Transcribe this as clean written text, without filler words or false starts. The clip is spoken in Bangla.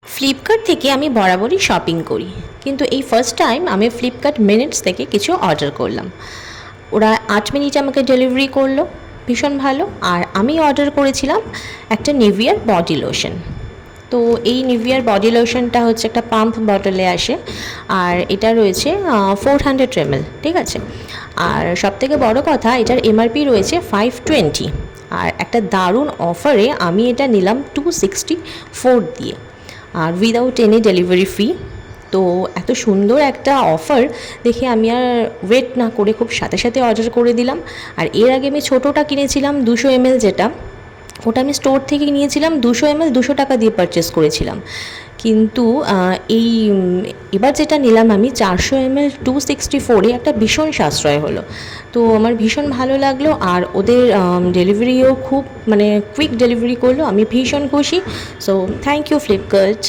ফ্লিপকার্ট থেকে আমি বরাবরই শপিং করি, কিন্তু এই ফার্স্ট টাইম আমি ফ্লিপকার্ট মিনিটস থেকে কিছু অর্ডার করলাম। ওরা 8 মিনিটে আমাকে ডেলিভারি করলো, ভীষণ ভালো। আর আমি অর্ডার করেছিলাম একটা নিভিয়ার বডি লোশন। তো এই নিভিয়ার বডি লোশনটা হচ্ছে একটা পাম্প বটলে আসে, আর এটা রয়েছে 400 ml, ঠিক আছে। আর সবথেকে বড় কথা, এটার এমআরপি রয়েছে 520, আর একটা দারুণ অফারে আমি এটা নিলাম 264 দিয়ে, আর উইদাউট এনি ডেলিভারি ফি। তো এত সুন্দর একটা অফার দেখে আমি আর ওয়েট না করে খুব সাথে সাথে অর্ডার করে দিলাম। আর এর আগে আমি ছোটোটা কিনেছিলাম 200 ml, যেটা ওটা আমি স্টোর থেকে নিয়েছিলাম 200 ml, 200 টাকা দিয়ে পারচেস করেছিলাম। কিন্তু এবার যেটা নিলাম আমি 400 ml 264-এ একটা ভীষণ সাশ্রয় হলো। তো আমার ভীষণ ভালো লাগলো, আর ওদের ডেলিভারিও খুব কুইক ডেলিভারি করলো, আমি ভীষণ খুশি। So thank you Flipkart.